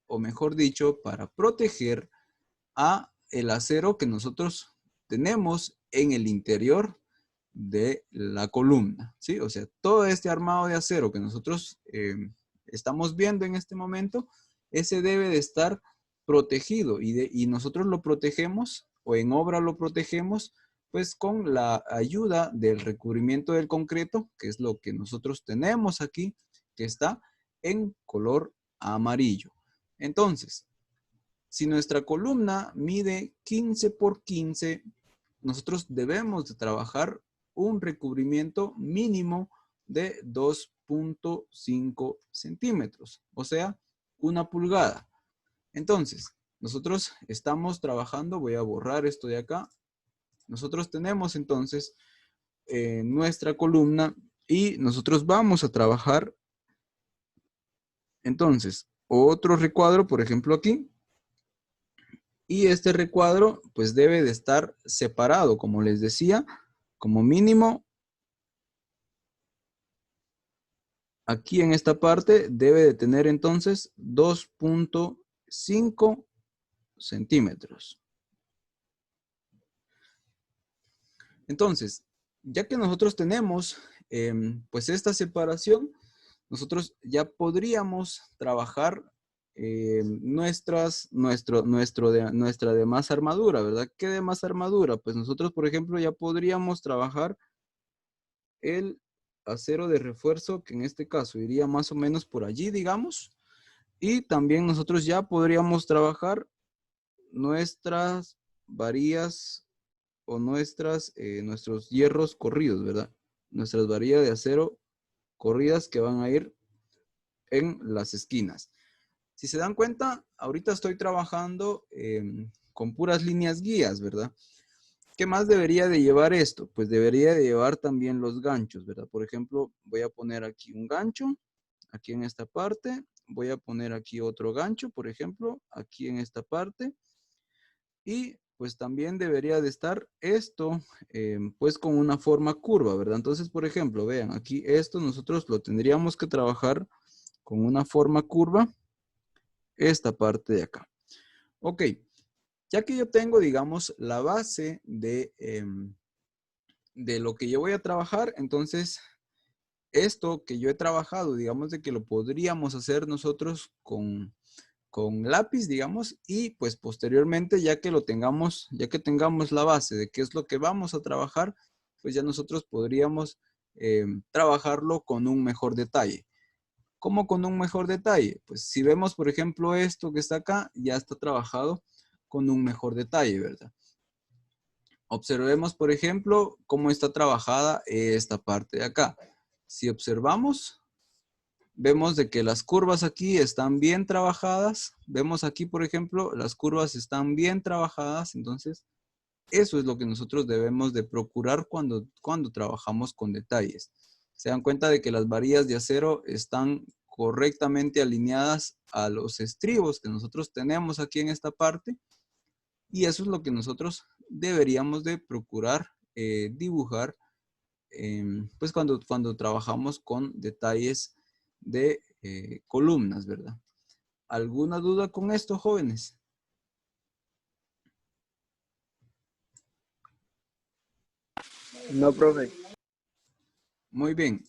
o mejor dicho, para proteger a el acero que nosotros tenemos en el interior de la columna, ¿sí? O sea, todo este armado de acero que nosotros estamos viendo en este momento, ese debe de estar protegido y nosotros lo protegemos, o en obra lo protegemos, pues con la ayuda del recubrimiento del concreto, que es lo que nosotros tenemos aquí, que está en color amarillo. Entonces, si nuestra columna mide 15 por 15, nosotros debemos de trabajar un recubrimiento mínimo de 2.5 centímetros, o sea, 1 pulgada. Entonces, nosotros estamos trabajando, voy a borrar esto de acá. Nosotros tenemos entonces nuestra columna y nosotros vamos a trabajar entonces otro recuadro, por ejemplo aquí. Y este recuadro pues debe de estar separado, como les decía, como mínimo aquí en esta parte debe de tener entonces 2.5 centímetros. Entonces, ya que nosotros tenemos pues esta separación, nosotros ya podríamos trabajar nuestra demás armadura, ¿verdad? ¿Qué demás armadura? Pues nosotros, por ejemplo, ya podríamos trabajar el acero de refuerzo, que en este caso iría más o menos por allí, digamos. Y también nosotros ya podríamos trabajar nuestras varillas o nuestros hierros corridos, ¿verdad? Nuestras varillas de acero corridas que van a ir en las esquinas. Si se dan cuenta, ahorita estoy trabajando con puras líneas guías, ¿verdad? ¿Qué más debería de llevar esto? Pues debería de llevar también los ganchos, ¿verdad? Por ejemplo, voy a poner aquí un gancho, aquí en esta parte. Voy a poner aquí otro gancho, por ejemplo, aquí en esta parte. Y pues también debería de estar esto, pues con una forma curva, ¿verdad? Entonces, por ejemplo, vean, aquí esto nosotros lo tendríamos que trabajar con una forma curva, esta parte de acá. Ok, ya que yo tengo, digamos, la base de lo que yo voy a trabajar, entonces esto que yo he trabajado, digamos de que lo podríamos hacer nosotros con lápiz, digamos, y pues posteriormente ya que tengamos la base de qué es lo que vamos a trabajar, pues ya nosotros podríamos trabajarlo con un mejor detalle. ¿Cómo con un mejor detalle? Pues si vemos, por ejemplo, esto que está acá, ya está trabajado con un mejor detalle, ¿verdad? Observemos, por ejemplo, cómo está trabajada esta parte de acá. Si observamos, vemos de que las curvas aquí están bien trabajadas. Vemos aquí, por ejemplo, las curvas están bien trabajadas. Entonces, eso es lo que nosotros debemos de procurar cuando trabajamos con detalles. Se dan cuenta de que las varillas de acero están correctamente alineadas a los estribos que nosotros tenemos aquí en esta parte. Y eso es lo que nosotros deberíamos de procurar dibujar pues cuando trabajamos con detalles de columnas, ¿verdad? ¿Alguna duda con esto, jóvenes? No, profe. Muy bien.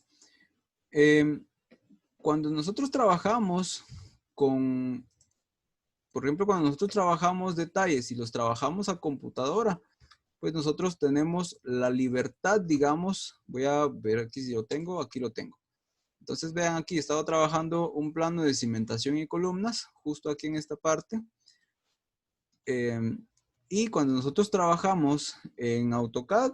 Cuando nosotros trabajamos por ejemplo, cuando nosotros trabajamos detalles y los trabajamos a computadora, pues nosotros tenemos la libertad, digamos, voy a ver aquí si lo tengo, aquí lo tengo. Entonces vean aquí, he estado trabajando un plano de cimentación y columnas, justo aquí en esta parte. Y cuando nosotros trabajamos en AutoCAD,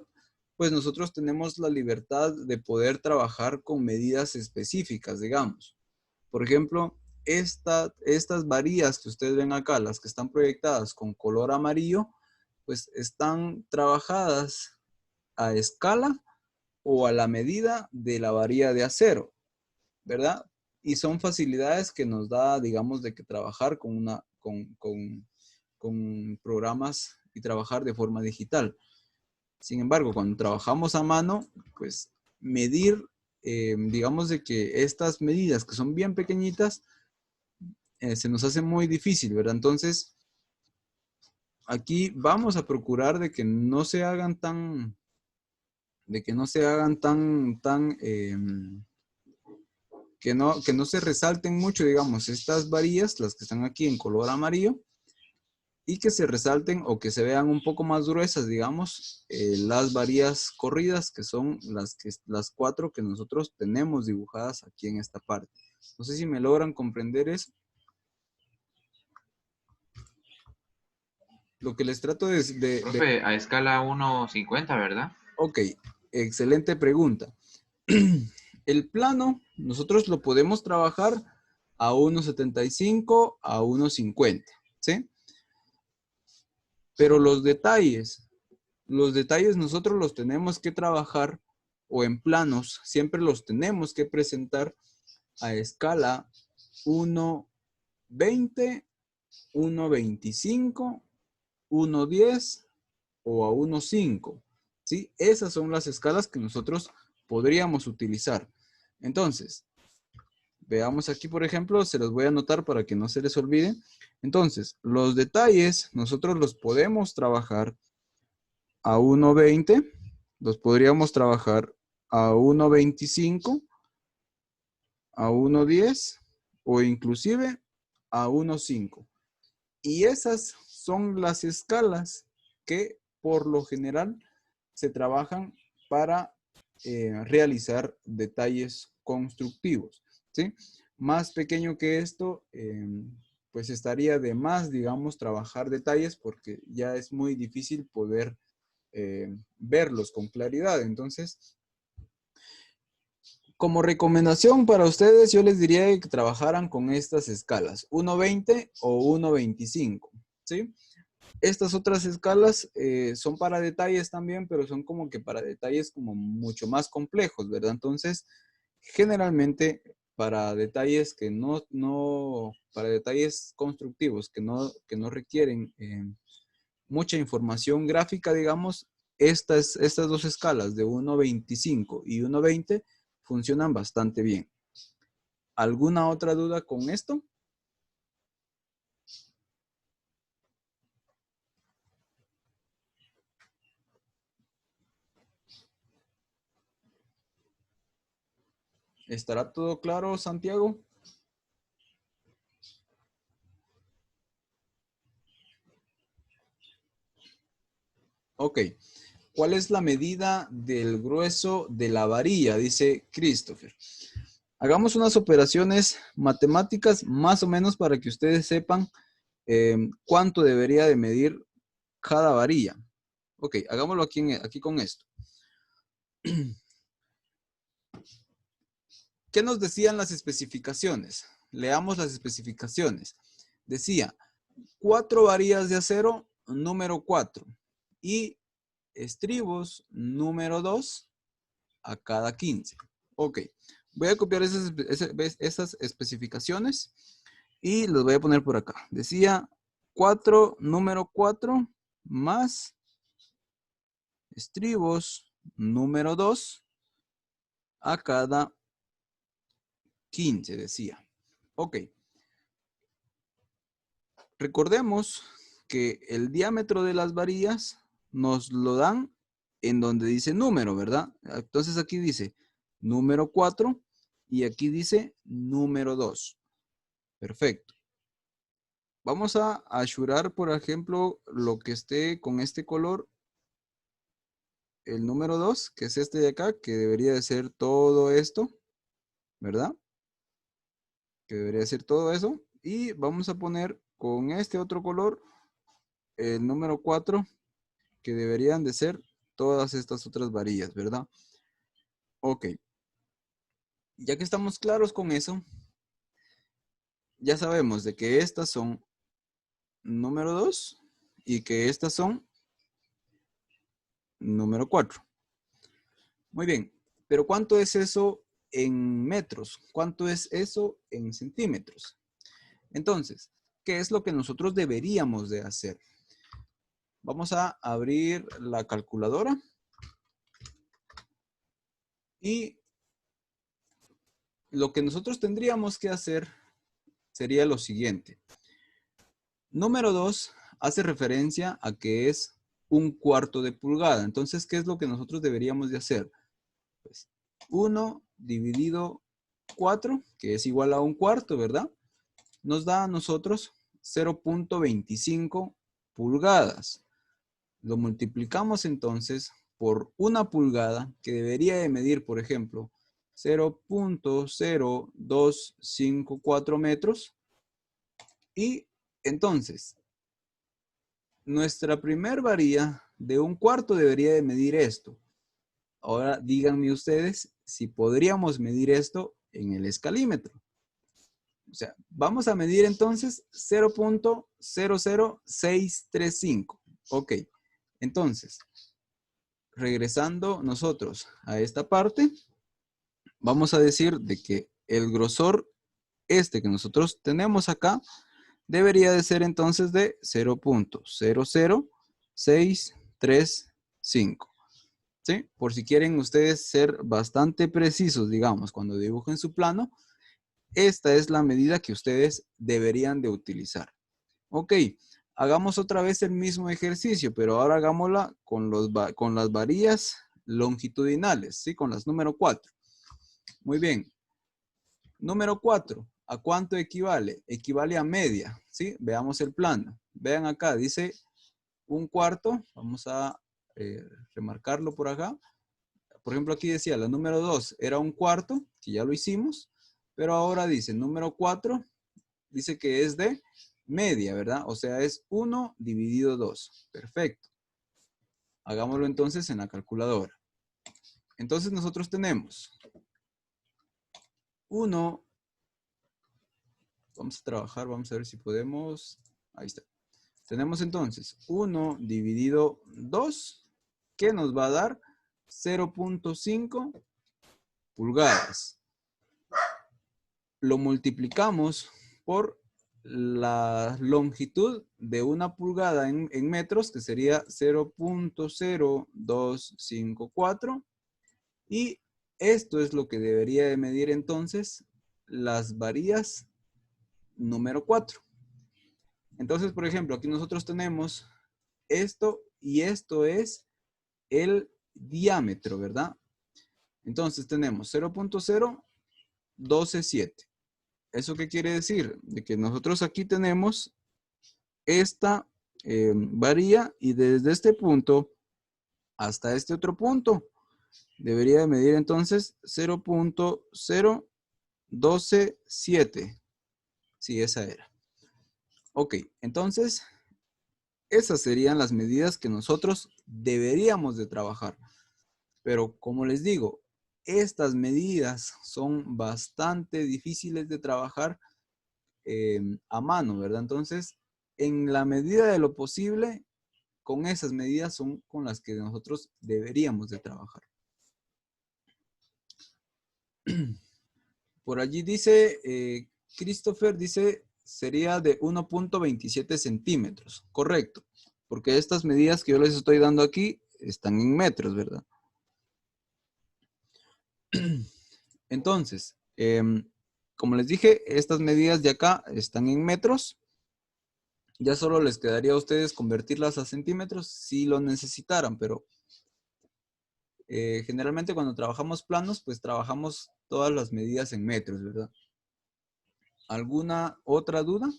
pues nosotros tenemos la libertad de poder trabajar con medidas específicas, digamos. Por ejemplo, estas varillas que ustedes ven acá, las que están proyectadas con color amarillo, pues están trabajadas a escala o a la medida de la varilla de acero, ¿verdad? Y son facilidades que nos da, digamos, de que trabajar con programas y trabajar de forma digital. Sin embargo, cuando trabajamos a mano, pues medir, digamos de que estas medidas que son bien pequeñitas, se nos hace muy difícil, ¿verdad? Entonces, aquí vamos a procurar de que no se hagan tan, que no se resalten mucho, digamos, estas varillas, las que están aquí en color amarillo, y que se resalten o que se vean un poco más gruesas, digamos, las varillas corridas, que son las 4 que nosotros tenemos dibujadas aquí en esta parte. No sé si me logran comprender eso. Lo que les trato Profe, a escala 1:50, ¿verdad? Ok, excelente pregunta. El plano, nosotros lo podemos trabajar a 1.75 a 1.50, ¿sí? Pero los detalles nosotros los tenemos que trabajar, o en planos, siempre los tenemos que presentar a escala 1.20, 1.25, 1.10 o a 1.5, ¿sí? Esas son las escalas que nosotros podríamos utilizar. Entonces, Veamos aquí, por ejemplo, se los voy a anotar para que no se les olvide. Entonces, los detalles nosotros los podemos trabajar a 1.20, los podríamos trabajar a 1.25, a 1.10 o inclusive a 1.5. Y esas son las escalas que por lo general se trabajan para realizar detalles constructivos, ¿sí? Más pequeño que esto, pues estaría de más, digamos, trabajar detalles porque ya es muy difícil poder verlos con claridad. Entonces, como recomendación para ustedes, yo les diría que trabajaran con estas escalas, 1.20 o 1.25, ¿sí? Estas otras escalas son para detalles también, pero son como que para detalles como mucho más complejos, ¿verdad? Entonces, generalmente para detalles que para detalles constructivos que no requieren mucha información gráfica, digamos, estas dos escalas de 1.25 y 1.20 funcionan bastante bien. ¿Alguna otra duda con esto? ¿Estará todo claro, Santiago? Ok. ¿Cuál es la medida del grueso de la varilla? Dice Christopher. Hagamos unas operaciones matemáticas más o menos para que ustedes sepan cuánto debería de medir cada varilla. Ok, hagámoslo aquí con esto. ¿Qué nos decían las especificaciones? Leamos las especificaciones. Decía, 4 varillas de acero, número 4. Y estribos, número 2, a cada 15. Ok, voy a copiar esas especificaciones y los voy a poner por acá. Decía 4, número 4, más estribos, número 2, a cada 15, decía. Ok. Recordemos que el diámetro de las varillas nos lo dan en donde dice número, ¿verdad? Entonces aquí dice número 4 y aquí dice número 2. Perfecto. Vamos a achurar, por ejemplo, lo que esté con este color, el número 2, que es este de acá, que debería de ser todo esto, ¿verdad? Que debería ser todo eso. Y vamos a poner con este otro color el número 4, que deberían de ser todas estas otras varillas, ¿verdad? Ok. Ya que estamos claros con eso, ya sabemos de que estas son número 2 y que estas son número 4. Muy bien, pero ¿cuánto es eso en metros? ¿Cuánto es eso en centímetros? Entonces, ¿qué es lo que nosotros deberíamos de hacer? Vamos a abrir la calculadora y lo que nosotros tendríamos que hacer sería lo siguiente. Número 2 hace referencia a que es 1/4 de pulgada. Entonces, ¿qué es lo que nosotros deberíamos de hacer? Pues 1 dividido 4, que es igual a 1/4, ¿verdad? Nos da a nosotros 0.25 pulgadas. Lo multiplicamos entonces por 1 pulgada, que debería de medir, por ejemplo, 0.0254 metros. Y entonces, nuestra primer varilla de 1/4 debería de medir esto. Ahora díganme ustedes si podríamos medir esto en el escalímetro. O sea, vamos a medir entonces 0.00635. Ok, entonces, regresando nosotros a esta parte, vamos a decir de que el grosor este que nosotros tenemos acá debería de ser entonces de 0.00635. ¿Sí? Por si quieren ustedes ser bastante precisos, digamos, cuando dibujen su plano, esta es la medida que ustedes deberían de utilizar. Ok, hagamos otra vez el mismo ejercicio, pero ahora hagámosla con las varillas longitudinales, ¿sí? Con las número 4. Muy bien. Número 4, ¿a cuánto equivale? Equivale a media, ¿sí? Veamos el plano. Vean acá, dice 1/4. Vamos a remarcarlo por acá. Por ejemplo, aquí decía la número 2 era 1/4, que ya lo hicimos. Pero ahora dice número 4, dice que es de media, ¿verdad? O sea, es 1 dividido 2. Perfecto. Hagámoslo entonces en la calculadora. Entonces nosotros tenemos 1. Vamos a trabajar, vamos a ver si podemos. Ahí está. Tenemos entonces 1 dividido 2, que nos va a dar 0.5 pulgadas. Lo multiplicamos por la longitud de 1 pulgada en metros, que sería 0.0254. Y esto es lo que debería de medir entonces las varillas número 4. Entonces, por ejemplo, aquí nosotros tenemos esto y esto es el diámetro, ¿verdad? Entonces tenemos 0.0127. ¿Eso qué quiere decir? De que nosotros aquí tenemos esta varilla y desde este punto hasta este otro punto debería de medir entonces 0.0127. Sí, esa era. Ok, entonces esas serían las medidas que nosotros deberíamos de trabajar. Pero como les digo, estas medidas son bastante difíciles de trabajar a mano, ¿verdad? Entonces, en la medida de lo posible, con esas medidas son con las que nosotros deberíamos de trabajar. Por allí dice, Christopher dice, sería de 1.27 centímetros. Correcto. Porque estas medidas que yo les estoy dando aquí están en metros, ¿verdad? Entonces, como les dije, estas medidas de acá están en metros. Ya solo les quedaría a ustedes convertirlas a centímetros si lo necesitaran, pero generalmente cuando trabajamos planos, pues trabajamos todas las medidas en metros, ¿verdad? ¿Alguna otra duda?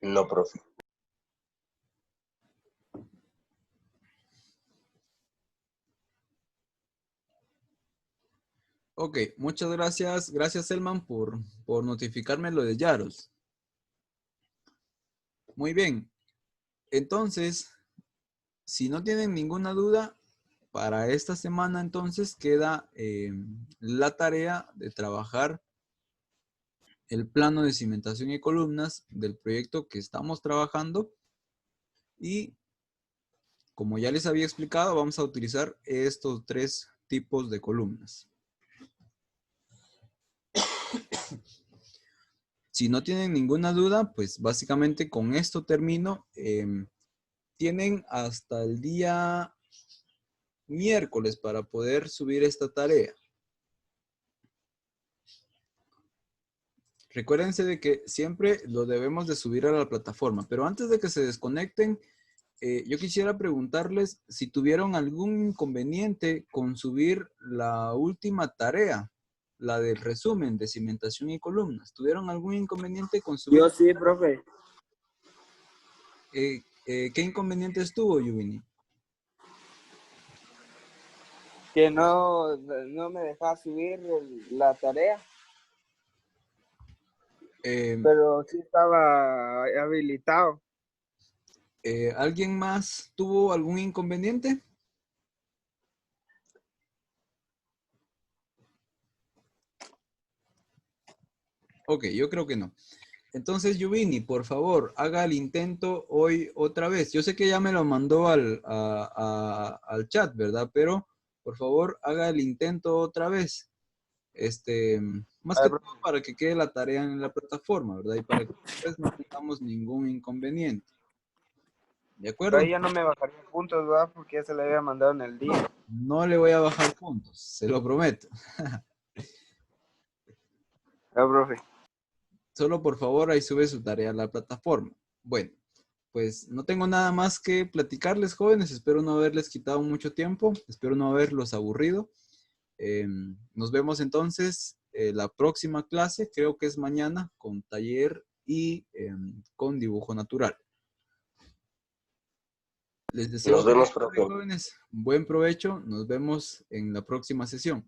No, profe. Ok, muchas gracias. Gracias, Selman, por notificarme lo de Yaros. Muy bien. Entonces, si no tienen ninguna duda, para esta semana entonces queda la tarea de trabajar el plano de cimentación y columnas del proyecto que estamos trabajando. Y como ya les había explicado, vamos a utilizar estos 3 tipos de columnas. Si no tienen ninguna duda, pues básicamente con esto termino. Tienen hasta el día miércoles para poder subir esta tarea. Recuérdense de que siempre lo debemos de subir a la plataforma, pero antes de que se desconecten, yo quisiera preguntarles si tuvieron algún inconveniente con subir la última tarea, la del resumen de cimentación y columnas. ¿Tuvieron algún inconveniente con subir? Yo sí, profe. ¿Qué inconveniente estuvo, Yuvini? Que no me dejaba subir la tarea, pero sí estaba habilitado. ¿Alguien más tuvo algún inconveniente? Ok, yo creo que no. Entonces, Yuvini, por favor, haga el intento hoy otra vez. Yo sé que ya me lo mandó al chat, ¿verdad? Pero, por favor, haga el intento otra vez. Más que todo para que quede la tarea en la plataforma, ¿verdad? Y para que después no tengamos ningún inconveniente. ¿De acuerdo? Ahí ya no me bajaría puntos, ¿verdad? Porque ya se le había mandado en el día. No le voy a bajar puntos, se lo prometo. Ah, profe. Solo por favor ahí sube su tarea a la plataforma. Bueno, pues no tengo nada más que platicarles, jóvenes. Espero no haberles quitado mucho tiempo. Espero no haberlos aburrido. Nos vemos entonces la próxima clase, creo que es mañana, con taller y con dibujo natural. Les deseo Nos vemos, feliz tarde, profe. jóvenes. Buen provecho. Nos vemos en la próxima sesión.